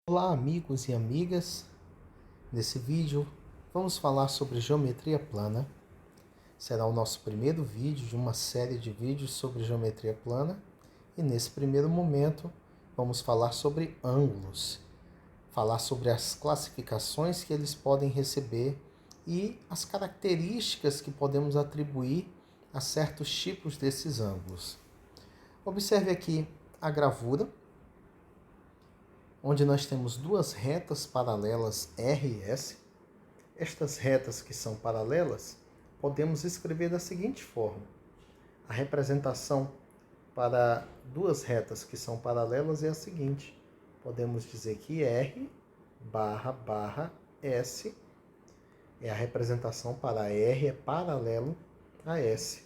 Olá, amigos e amigas. Nesse vídeo vamos falar sobre geometria plana. Será o nosso primeiro vídeo de uma série de vídeos sobre geometria plana e nesse primeiro momento vamos falar sobre ângulos, falar sobre as classificações que eles podem receber e as características que podemos atribuir a certos tipos desses ângulos. Observe aqui a gravura, onde nós temos duas retas paralelas R e S. Estas retas que são paralelas, podemos escrever da seguinte forma. A representação para duas retas que são paralelas é a seguinte. Podemos dizer que R barra S é a representação para R é paralelo a S.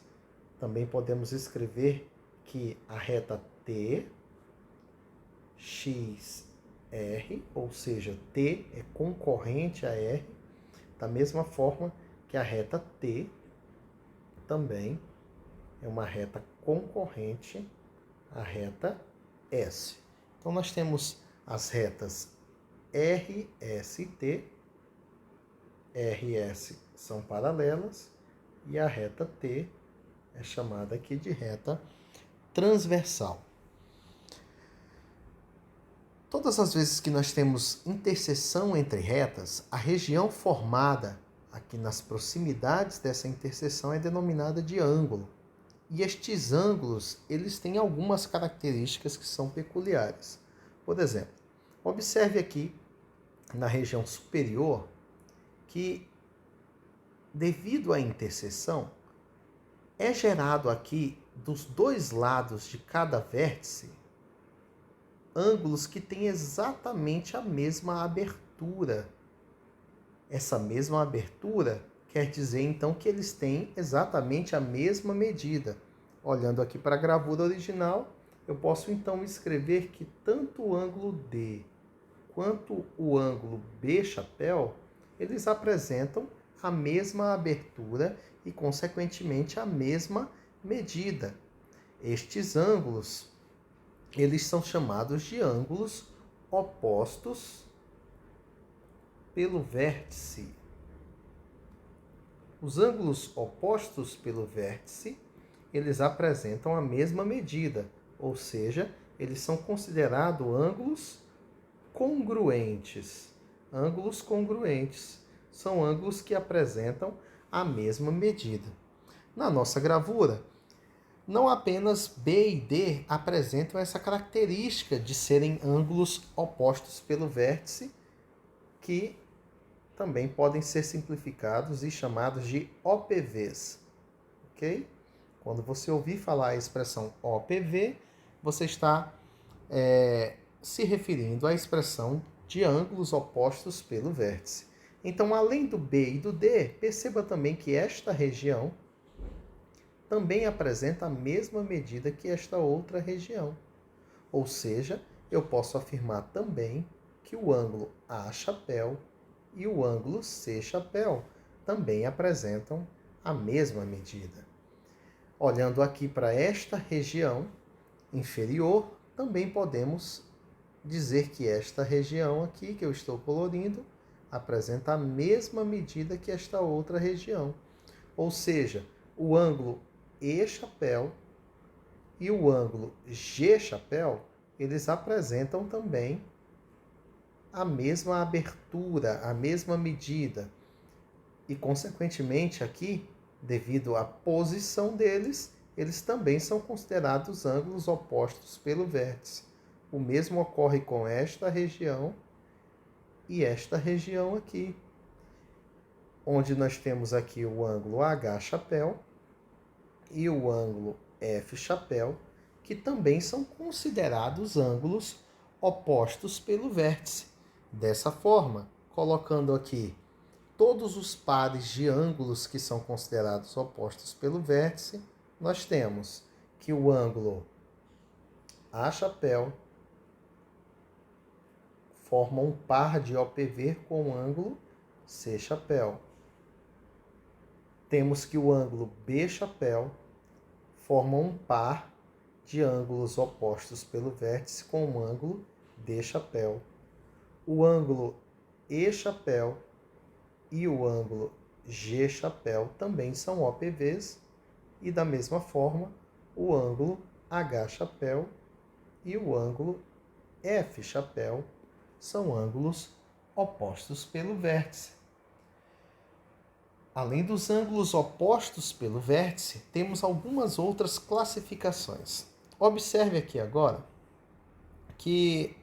Também podemos escrever que a reta T, X, R, ou seja, T é concorrente a R, da mesma forma que a reta T também é uma reta concorrente à reta S. Então nós temos as retas R, S e T. R e S são paralelas e a reta T é chamada aqui de reta transversal. Todas as vezes que nós temos interseção entre retas, a região formada aqui nas proximidades dessa interseção é denominada de ângulo. E estes ângulos, eles têm algumas características que são peculiares. Por exemplo, observe aqui na região superior que, devido à interseção, é gerado aqui dos dois lados de cada vértice ângulos que têm exatamente a mesma abertura. Essa mesma abertura quer dizer, então, que eles têm exatamente a mesma medida. Olhando aqui para a gravura original, eu posso, então, escrever que tanto o ângulo D quanto o ângulo B chapéu, eles apresentam a mesma abertura e, consequentemente, a mesma medida. Estes ângulos eles são chamados de ângulos opostos pelo vértice. Os ângulos opostos pelo vértice, eles apresentam a mesma medida, ou seja, eles são considerados ângulos congruentes. Ângulos congruentes são ângulos que apresentam a mesma medida. Na nossa gravura, não apenas B e D apresentam essa característica de serem ângulos opostos pelo vértice, que também podem ser simplificados e chamados de OPVs. Ok? Quando você ouvir falar a expressão OPV, você está se referindo à expressão de ângulos opostos pelo vértice. Então, além do B e do D, perceba também que esta região também apresenta a mesma medida que esta outra região. Ou seja, eu posso afirmar também que o ângulo A chapéu e o ângulo C chapéu também apresentam a mesma medida. Olhando aqui para esta região inferior, também podemos dizer que esta região aqui, que eu estou colorindo, apresenta a mesma medida que esta outra região. Ou seja, o ângulo E chapéu e o ângulo G chapéu, eles apresentam também a mesma abertura, a mesma medida. E, consequentemente, aqui, devido à posição deles, eles também são considerados ângulos opostos pelo vértice. O mesmo ocorre com esta região e esta região aqui, onde nós temos aqui o ângulo H chapéu e o ângulo F chapéu, que também são considerados ângulos opostos pelo vértice. Dessa forma, colocando aqui todos os pares de ângulos que são considerados opostos pelo vértice, nós temos que o ângulo A chapéu forma um par de OPV com o ângulo C chapéu. Temos que o ângulo B chapéu forma um par de ângulos opostos pelo vértice com o ângulo D chapéu. o ângulo E-chapéu e o ângulo G-chapéu também são OPVs, e da mesma forma, o ângulo H-chapéu e o ângulo F-chapéu são ângulos opostos pelo vértice. Além dos ângulos opostos pelo vértice, temos algumas outras classificações. Observe aqui agora que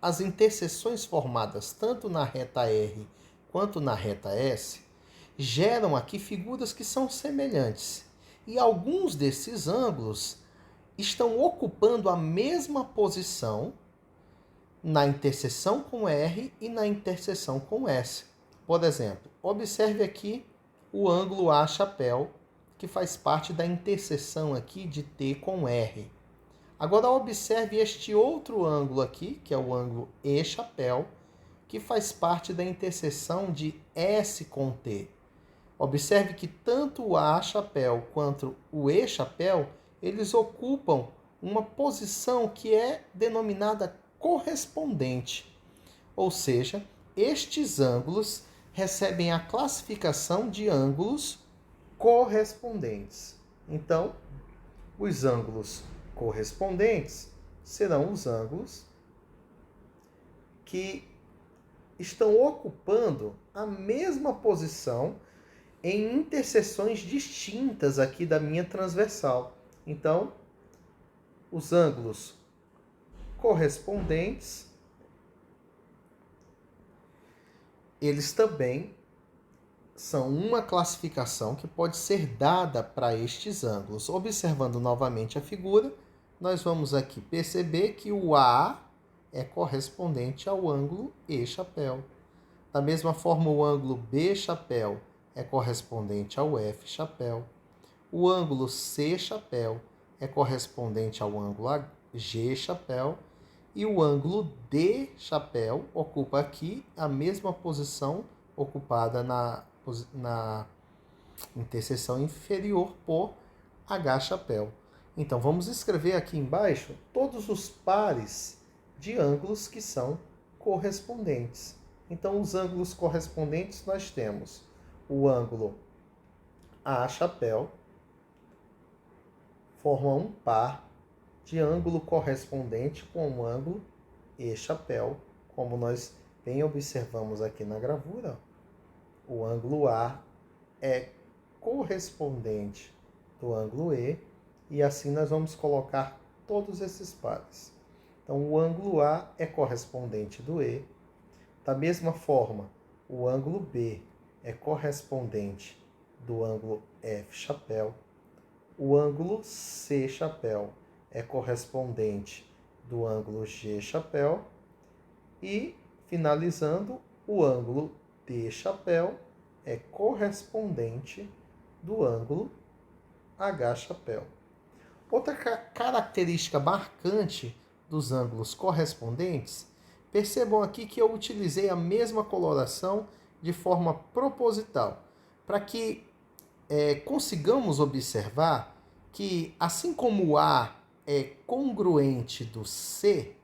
as interseções formadas tanto na reta R quanto na reta S geram aqui figuras que são semelhantes. E alguns desses ângulos estão ocupando a mesma posição na interseção com R e na interseção com S. Por exemplo, observe aqui o ângulo A-chapéu, que faz parte da interseção aqui de T com R. Agora observe este outro ângulo aqui, que é o ângulo E-chapéu, que faz parte da interseção de S com T. Observe que tanto o A-chapéu quanto o E-chapéu, eles ocupam uma posição que é denominada correspondente. Ou seja, estes ângulos recebem a classificação de ângulos correspondentes. Então, os ângulos correspondentes serão os ângulos que estão ocupando a mesma posição em interseções distintas aqui da minha transversal. Então, os ângulos correspondentes, eles também são uma classificação que pode ser dada para estes ângulos. Observando novamente a figura, nós vamos aqui perceber que o A é correspondente ao ângulo E-chapéu. Da mesma forma, o ângulo B-chapéu é correspondente ao F-chapéu. O ângulo C-chapéu é correspondente ao ângulo G-chapéu. E o ângulo D-chapéu ocupa aqui a mesma posição ocupada na interseção inferior por H-chapéu. Então, vamos escrever aqui embaixo todos os pares de ângulos que são correspondentes. Então, os ângulos correspondentes nós temos o ângulo A-chapéu, forma um par de ângulo correspondente com o ângulo E-chapéu, como nós bem observamos aqui na gravura. O ângulo A é correspondente do ângulo E, e assim nós vamos colocar todos esses pares. Então, o ângulo A é correspondente do E. Da mesma forma, o ângulo B é correspondente do ângulo F-chapéu. O ângulo C-chapéu é correspondente do ângulo G-chapéu. E, finalizando, o ângulo D-chapéu é correspondente do ângulo H-chapéu. Outra característica marcante dos ângulos correspondentes, percebam aqui que eu utilizei a mesma coloração de forma proposital, para que consigamos observar que, assim como o A é congruente do C,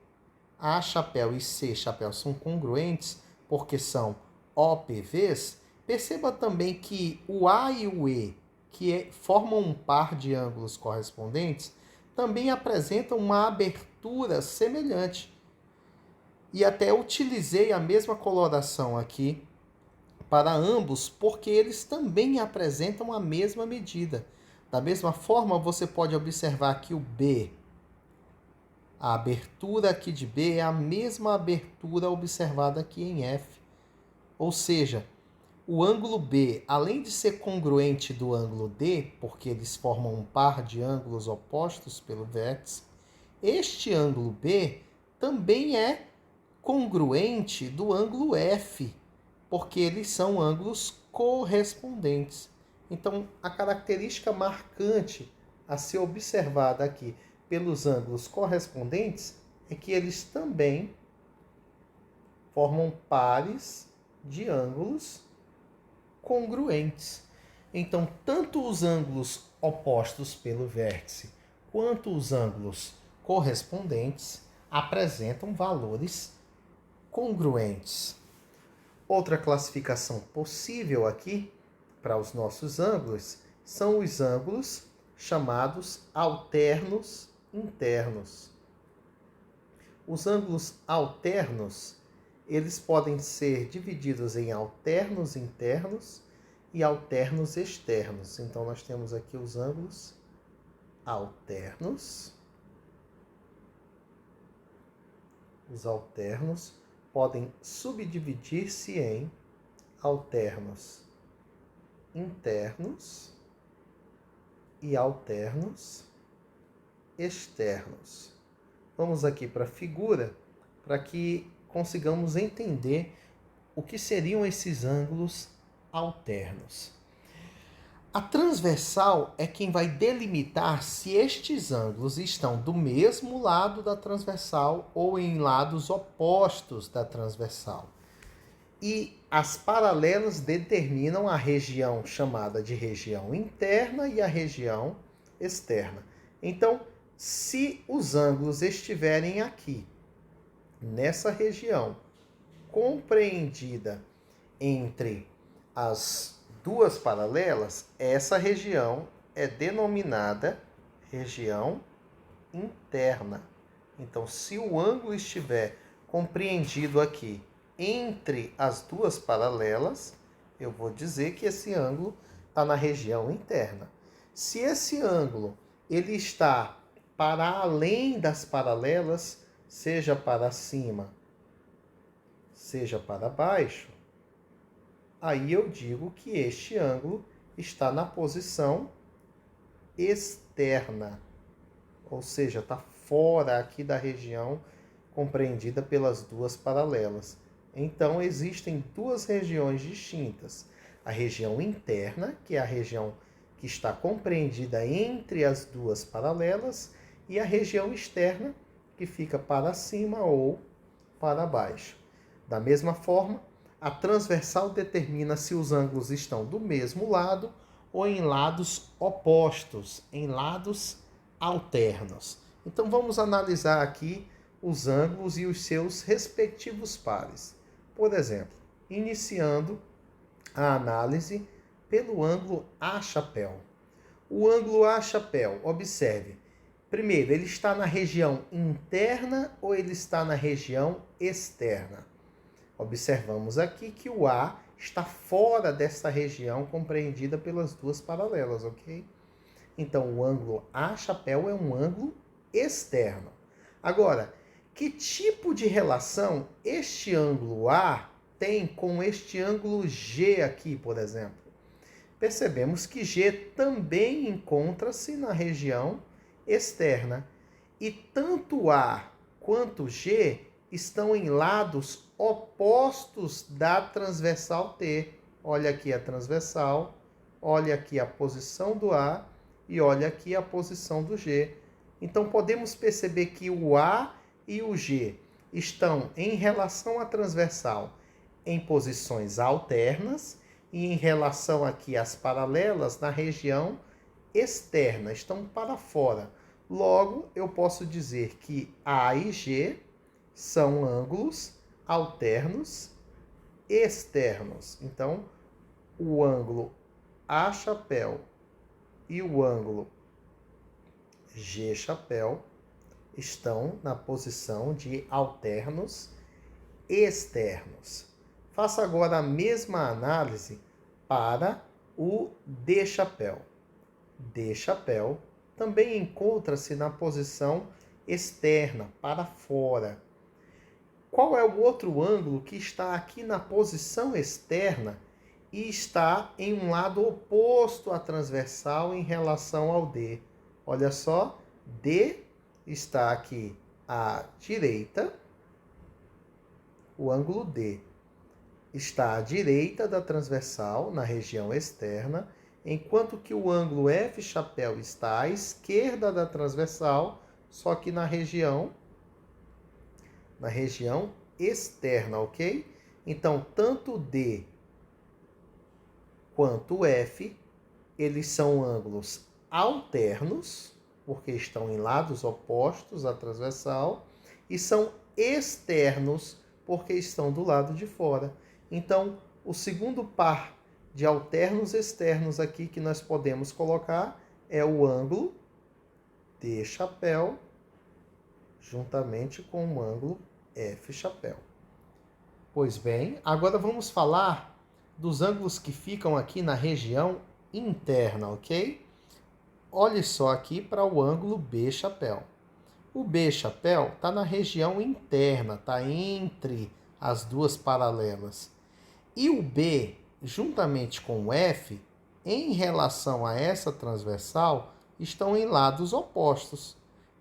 A-chapéu e C-chapéu são congruentes porque são OPVs, perceba também que o A e o E, que formam um par de ângulos correspondentes, também apresentam uma abertura semelhante. E até utilizei a mesma coloração aqui para ambos, porque eles também apresentam a mesma medida. Da mesma forma, você pode observar que o B, a abertura aqui de B é a mesma abertura observada aqui em F. Ou seja, o ângulo B, além de ser congruente do ângulo D, porque eles formam um par de ângulos opostos pelo vértice, este ângulo B também é congruente do ângulo F, porque eles são ângulos correspondentes. Então, a característica marcante a ser observada aqui pelos ângulos correspondentes é que eles também formam pares de ângulos congruentes. Então, tanto os ângulos opostos pelo vértice quanto os ângulos correspondentes apresentam valores congruentes. Outra classificação possível aqui para os nossos ângulos são os ângulos chamados alternos internos. Os ângulos alternos, eles podem ser divididos em alternos internos e alternos externos. Então, nós temos aqui os ângulos alternos. Os alternos podem subdividir-se em alternos internos e alternos externos. Vamos aqui para a figura para que consigamos entender o que seriam esses ângulos alternos. A transversal é quem vai delimitar se estes ângulos estão do mesmo lado da transversal ou em lados opostos da transversal. E as paralelas determinam a região chamada de região interna e a região externa. Então, se os ângulos estiverem aqui, nessa região, compreendida entre as duas paralelas, essa região é denominada região interna. Então, se o ângulo estiver compreendido aqui entre as duas paralelas, eu vou dizer que esse ângulo está na região interna. Se esse ângulo ele está para além das paralelas, seja para cima, seja para baixo, aí eu digo que este ângulo está na posição externa, ou seja, está fora aqui da região compreendida pelas duas paralelas. Então, existem duas regiões distintas. A região interna, que é a região que está compreendida entre as duas paralelas, e a região externa, que fica para cima ou para baixo. Da mesma forma, a transversal determina se os ângulos estão do mesmo lado ou em lados opostos, em lados alternos. Então, vamos analisar aqui os ângulos e os seus respectivos pares. Por exemplo, iniciando a análise pelo ângulo A-chapéu. O ângulo A-chapéu, observe, primeiro, ele está na região interna ou ele está na região externa? Observamos aqui que o A está fora desta região compreendida pelas duas paralelas, ok? Então, o ângulo A-chapéu é um ângulo externo. Agora, que tipo de relação este ângulo A tem com este ângulo G aqui, por exemplo? Percebemos que G também encontra-se na região externa. E tanto A quanto G estão em lados opostos da transversal T. Olha aqui a transversal, olha aqui a posição do A e olha aqui a posição do G. Então, podemos perceber que o A e o G estão em relação à transversal em posições alternas e em relação aqui às paralelas na região externa, estão para fora. Logo, eu posso dizer que A e G são ângulos alternos externos. Então, o ângulo A-chapéu e o ângulo G-chapéu estão na posição de alternos externos. Faça agora a mesma análise para o D-chapéu. D-chapéu também encontra-se na posição externa, para fora. Qual é o outro ângulo que está aqui na posição externa e está em um lado oposto à transversal em relação ao D? Olha só, D está aqui à direita, o ângulo D está à direita da transversal, na região externa, enquanto que o ângulo F-chapéu está à esquerda da transversal, só que na região externa, ok? Então, tanto D quanto F, eles são ângulos alternos, porque estão em lados opostos à transversal, e são externos porque estão do lado de fora. Então, o segundo par de alternos externos aqui que nós podemos colocar é o ângulo D chapéu juntamente com o ângulo F chapéu. Pois bem, agora vamos falar dos ângulos que ficam aqui na região interna, ok? Olhe só aqui para o ângulo B chapéu. O B chapéu está na região interna, está entre as duas paralelas. E o B, juntamente com o F, em relação a essa transversal, estão em lados opostos.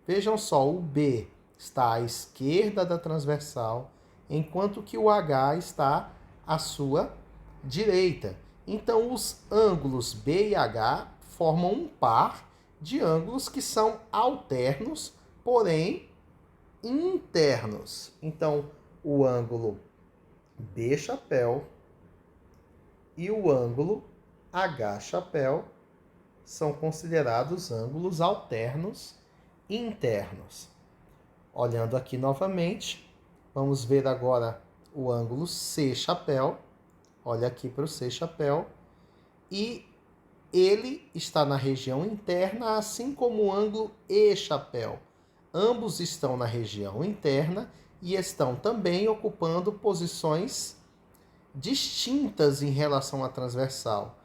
Vejam só, o B está à esquerda da transversal, enquanto que o H está à sua direita. Então, os ângulos B e H formam um par de ângulos que são alternos, porém internos. Então, o ângulo B chapéu e o ângulo H chapéu são considerados ângulos alternos internos. Olhando aqui novamente, vamos ver agora o ângulo C chapéu. Olha aqui para o C chapéu. E ele está na região interna, assim como o ângulo E chapéu. Ambos estão na região interna e estão também ocupando posições distintas em relação à transversal.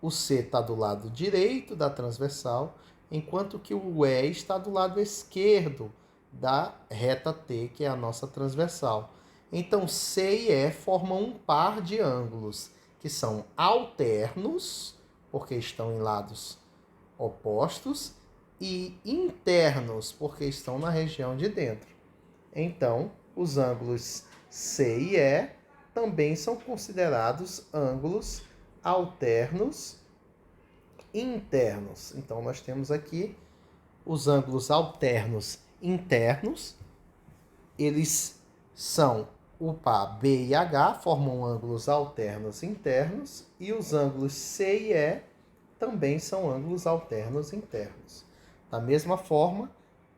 O C está do lado direito da transversal, enquanto que o E está do lado esquerdo da reta T, que é a nossa transversal. Então, C e E formam um par de ângulos que são alternos, porque estão em lados opostos, e internos, porque estão na região de dentro. Então, os ângulos C e E também são considerados ângulos alternos internos. Então, nós temos aqui os ângulos alternos internos. Eles são o par B e H, formam ângulos alternos internos, e os ângulos C e E também são ângulos alternos internos. Da mesma forma,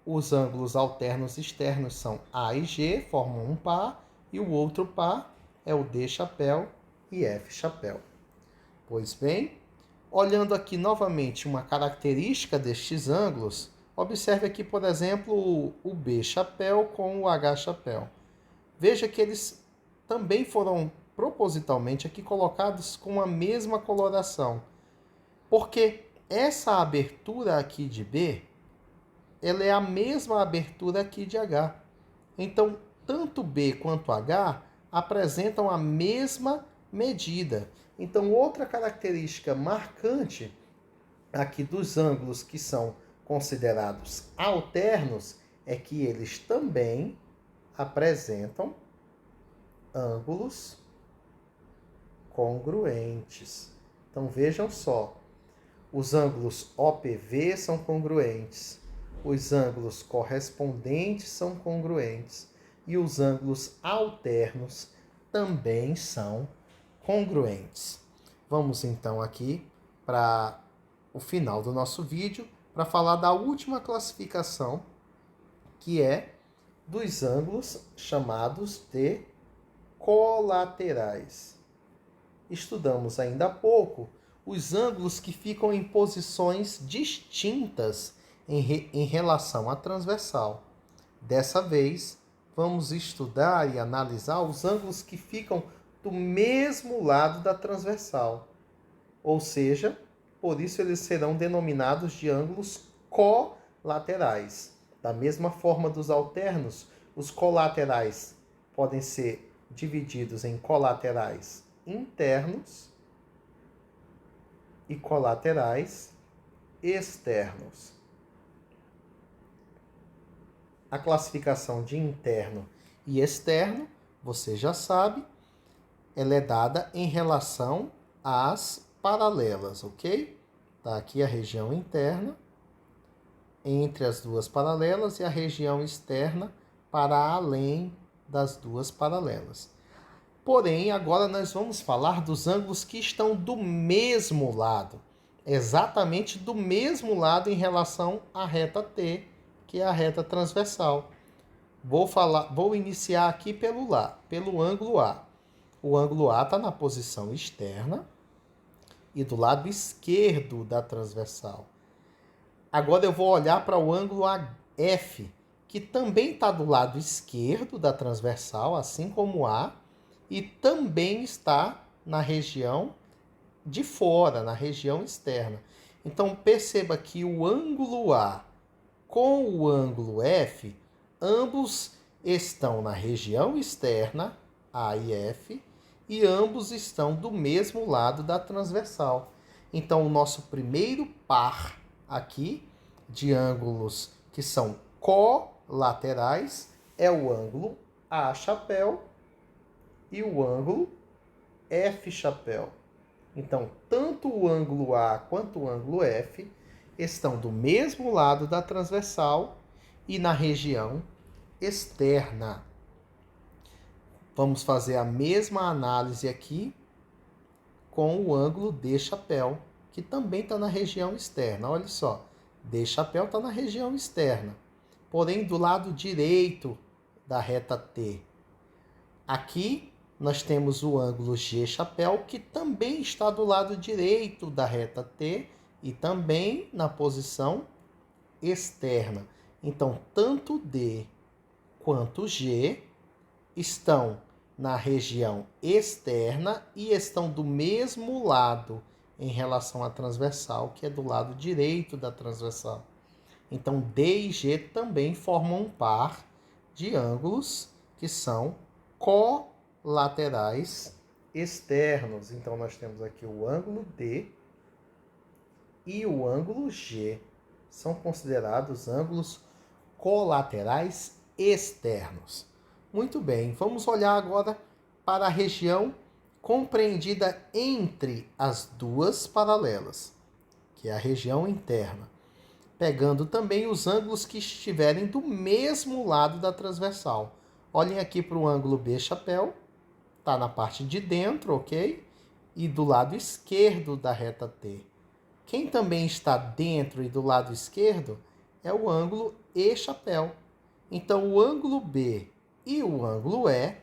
os ângulos alternos externos são A e G, formam um par, e o outro par é o D chapéu e F chapéu. Pois bem, olhando aqui novamente uma característica destes ângulos, observe aqui, por exemplo, o B chapéu com o H chapéu. Veja que eles também foram propositalmente aqui colocados com a mesma coloração, porque essa abertura aqui de B, ela é a mesma abertura aqui de H. Então, tanto B quanto H apresentam a mesma medida. Então, outra característica marcante aqui dos ângulos que são considerados alternos é que eles também apresentam ângulos congruentes. Então, vejam só, os ângulos OPV são congruentes, os ângulos correspondentes são congruentes e os ângulos alternos também são congruentes. Vamos então aqui para o final do nosso vídeo para falar da última classificação, que é dos ângulos chamados de colaterais. Estudamos ainda há pouco os ângulos que ficam em posições distintas em relação à transversal. Dessa vez, vamos estudar e analisar os ângulos que ficam do mesmo lado da transversal. Ou seja, por isso eles serão denominados de ângulos colaterais. Da mesma forma dos alternos, os colaterais podem ser divididos em colaterais internos e colaterais externos. A classificação de interno e externo, você já sabe, ela é dada em relação às paralelas, ok? Tá aqui a região interna entre as duas paralelas e a região externa para além das duas paralelas. Porém, agora nós vamos falar dos ângulos que estão do mesmo lado, exatamente do mesmo lado em relação à reta T, que é a reta transversal. Vou iniciar aqui pelo ângulo A. O ângulo A está na posição externa e do lado esquerdo da transversal. Agora eu vou olhar para o ângulo AF, que também está do lado esquerdo da transversal, assim como A, e também está na região de fora, na região externa. Então perceba que o ângulo A com o ângulo F, ambos estão na região externa, A e F, e ambos estão do mesmo lado da transversal. Então o nosso primeiro par aqui de ângulos que são colaterais é o ângulo A chapéu e o ângulo F chapéu. Então, tanto o ângulo A quanto o ângulo F estão do mesmo lado da transversal e na região externa. Vamos fazer a mesma análise aqui com o ângulo D chapéu, que também está na região externa. Olha só, D chapéu está na região externa, porém do lado direito da reta T. Aqui nós temos o ângulo G chapéu, que também está do lado direito da reta T e também na posição externa. Então, tanto D quanto G estão na região externa e estão do mesmo lado em relação à transversal, que é do lado direito da transversal. Então, D e G também formam um par de ângulos que são colaterais externos. Então, nós temos aqui o ângulo D e o ângulo G. São considerados ângulos colaterais externos. Muito bem, vamos olhar agora para a região compreendida entre as duas paralelas, que é a região interna, pegando também os ângulos que estiverem do mesmo lado da transversal. Olhem aqui para o ângulo B chapéu, está na parte de dentro, ok? E do lado esquerdo da reta T. Quem também está dentro e do lado esquerdo é o ângulo E chapéu. Então, o ângulo B e o ângulo E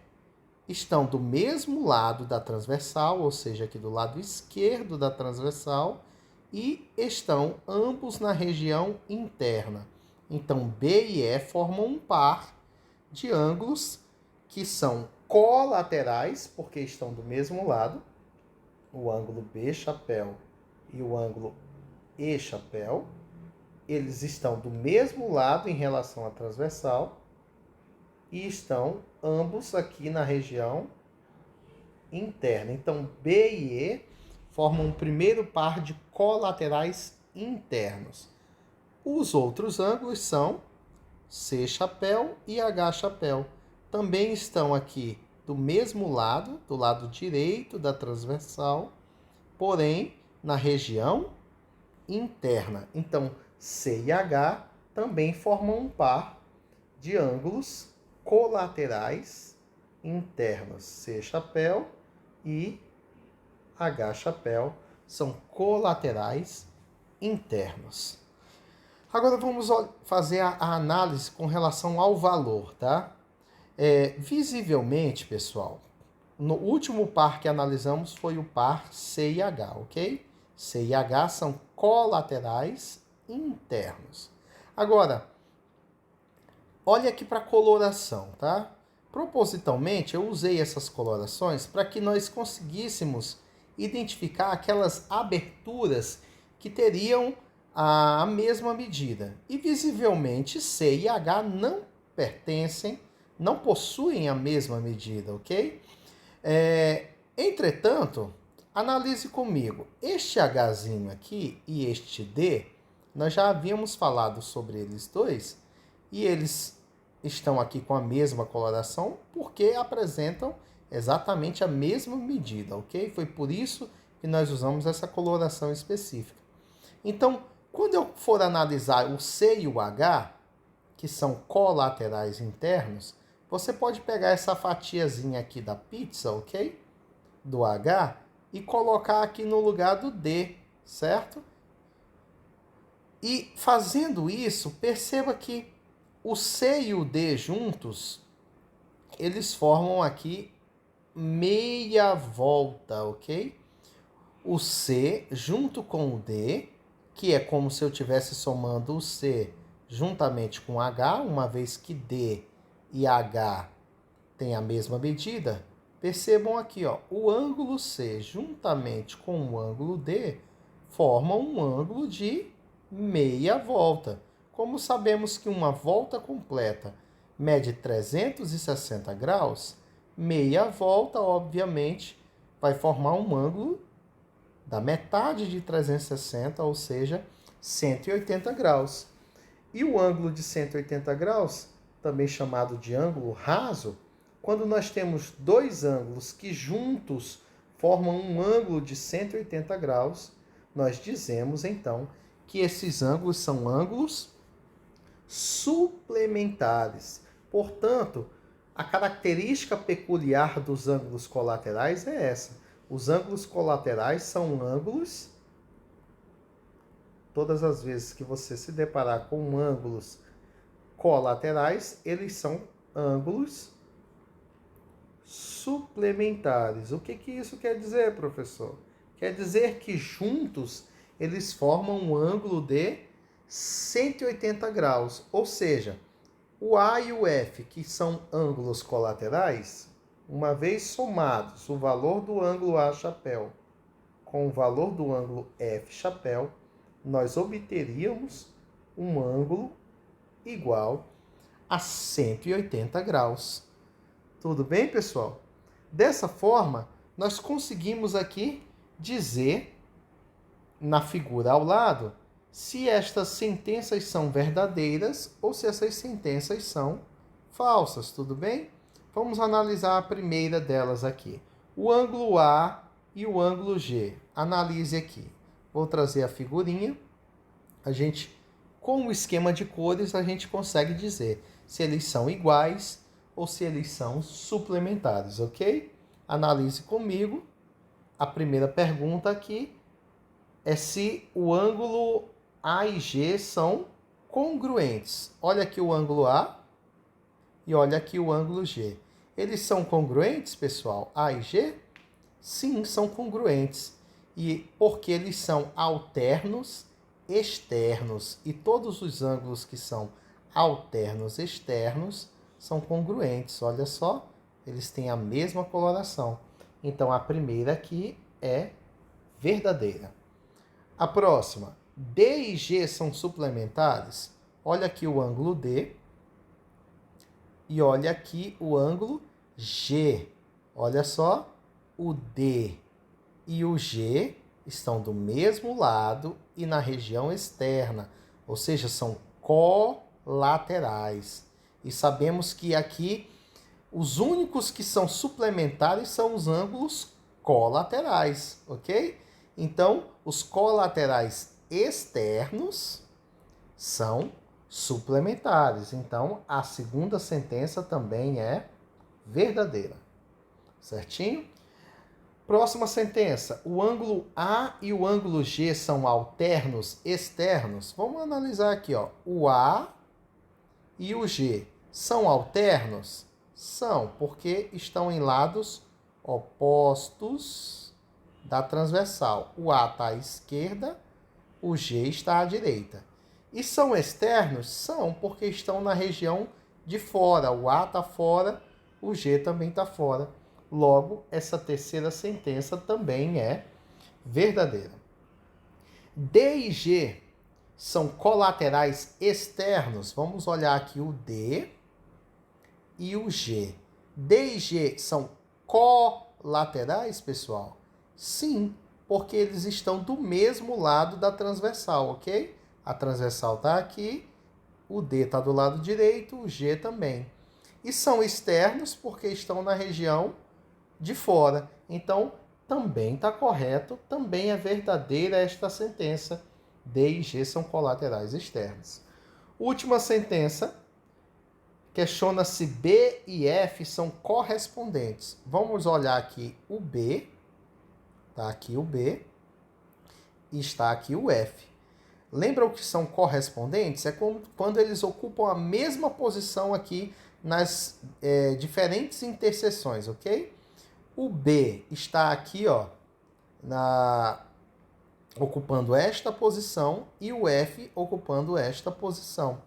estão do mesmo lado da transversal, ou seja, aqui do lado esquerdo da transversal, e estão ambos na região interna. Então, B e E formam um par de ângulos que são colaterais, porque estão do mesmo lado, o ângulo B chapéu e o ângulo E chapéu. Eles estão do mesmo lado em relação à transversal e estão ambos aqui na região interna. Então, B e E formam o primeiro par de colaterais internos. Os outros ângulos são C chapéu e H chapéu. Também estão aqui do mesmo lado, do lado direito da transversal, porém na região interna. Então, C e H também formam um par de ângulos colaterais internos. C chapéu e H chapéu são colaterais internos. Agora vamos fazer a análise com relação ao valor, tá? Visivelmente, pessoal, no último par que analisamos foi o par C e H, ok? C e H são colaterais internos. Agora, olha aqui para a coloração, tá? Propositalmente, eu usei essas colorações para que nós conseguíssemos identificar aquelas aberturas que teriam a mesma medida. E visivelmente, C e H não pertencem, não possuem a mesma medida, ok? Entretanto, analise comigo. Este Hzinho aqui e este D, nós já havíamos falado sobre eles dois, e eles estão aqui com a mesma coloração porque apresentam exatamente a mesma medida, ok? Foi por isso que nós usamos essa coloração específica. Então, quando eu for analisar o C e o H, que são colaterais internos, você pode pegar essa fatiazinha aqui da pizza, ok? Do H, e colocar aqui no lugar do D, certo? E fazendo isso, perceba que O C e o D juntos, eles formam aqui meia volta, ok? O C junto com o D, que é como se eu estivesse somando o C juntamente com H, uma vez que D e H têm a mesma medida. Percebam aqui, ó, o ângulo C juntamente com o ângulo D formam um ângulo de meia volta. Como sabemos que uma volta completa mede 360 graus, meia volta, obviamente, vai formar um ângulo da metade de 360, ou seja, 180 graus. E o ângulo de 180 graus, também chamado de ângulo raso, quando nós temos dois ângulos que juntos formam um ângulo de 180 graus, nós dizemos então que esses ângulos são ângulos suplementares. Portanto, a característica peculiar dos ângulos colaterais é essa. Os ângulos colaterais são ângulos, todas as vezes que você se deparar com ângulos colaterais, eles são ângulos suplementares. O que isso quer dizer, professor? Quer dizer que juntos eles formam um ângulo de 180 graus, ou seja, o A e o F, que são ângulos colaterais, uma vez somados o valor do ângulo A chapéu com o valor do ângulo F chapéu, nós obteríamos um ângulo igual a 180 graus. Tudo bem, pessoal? Dessa forma, nós conseguimos aqui dizer, na figura ao lado, se estas sentenças são verdadeiras ou se essas sentenças são falsas, tudo bem? Vamos analisar a primeira delas aqui. O ângulo A e o ângulo G. Analise aqui. Vou trazer a figurinha. Com o esquema de cores, a gente consegue dizer se eles são iguais ou se eles são suplementares, ok? Analise comigo. A primeira pergunta aqui é se o ângulo A e G são congruentes. Olha aqui o ângulo A e olha aqui o ângulo G. Eles são congruentes, pessoal? A e G? Sim, são congruentes. E porque eles são alternos externos. E todos os ângulos que são alternos externos são congruentes. Olha só, eles têm a mesma coloração. Então, a primeira aqui é verdadeira. A próxima, D e G são suplementares? Olha aqui o ângulo D e olha aqui o ângulo G. Olha só, o D e o G estão do mesmo lado e na região externa, ou seja, são colaterais. E sabemos que aqui os únicos que são suplementares são os ângulos colaterais, ok? Então, os colaterais externos são suplementares. Então, a segunda sentença também é verdadeira. Certinho? Próxima sentença. O ângulo A e o ângulo G são alternos externos? Vamos analisar aqui, ó. O A e o G são alternos? São, porque estão em lados opostos da transversal. O A está à esquerda, o G está à direita. E são externos? São, porque estão na região de fora. O A está fora, o G também está fora. Logo, essa terceira sentença também é verdadeira. D e G são colaterais externos? Vamos olhar aqui o D e o G. D e G são colaterais, pessoal? Sim, porque eles estão do mesmo lado da transversal, ok? A transversal está aqui, o D está do lado direito, o G também. E são externos porque estão na região de fora. Então, também está correto, também é verdadeira esta sentença. D e G são colaterais externos. Última sentença, questiona se B e F são correspondentes. Vamos olhar aqui o B, está aqui o B, e está aqui o F. Lembra o que são correspondentes? É quando eles ocupam a mesma posição aqui nas diferentes interseções, ok? O B está aqui, ó, ocupando esta posição e o F ocupando esta posição,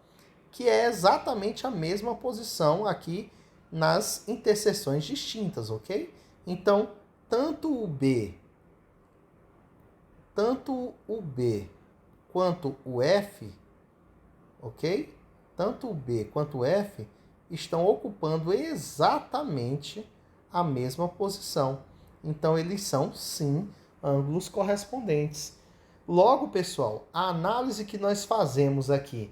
que é exatamente a mesma posição aqui nas interseções distintas, ok? Então, tanto o B quanto o F, ok? Tanto o B quanto o F estão ocupando exatamente a mesma posição. Então, eles são, sim, ângulos correspondentes. Logo, pessoal, a análise que nós fazemos aqui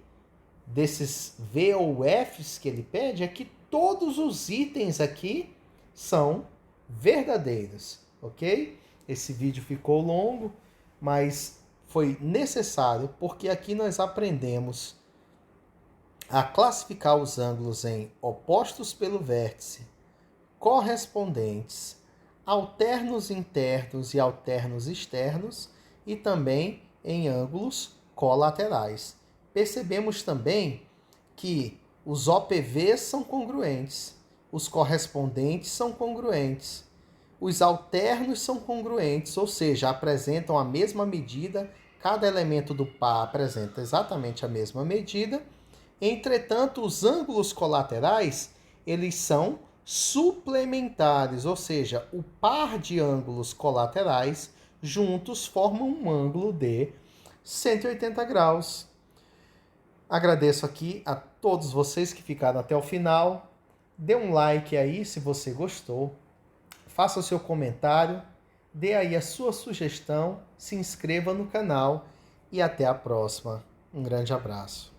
desses V ou Fs que ele pede é que todos os itens aqui são verdadeiros, ok? Esse vídeo ficou longo, mas foi necessário porque aqui nós aprendemos a classificar os ângulos em opostos pelo vértice, correspondentes, alternos internos e alternos externos e também em ângulos colaterais. Percebemos também que os OPVs são congruentes, os correspondentes são congruentes, os alternos são congruentes, ou seja, apresentam a mesma medida, cada elemento do par apresenta exatamente a mesma medida. Entretanto, os ângulos colaterais, eles são suplementares, ou seja, o par de ângulos colaterais juntos formam um ângulo de 180 graus. Agradeço aqui a todos vocês que ficaram até o final. Dê um like aí se você gostou. Faça o seu comentário. Dê aí a sua sugestão. Se inscreva no canal. E até a próxima. Um grande abraço.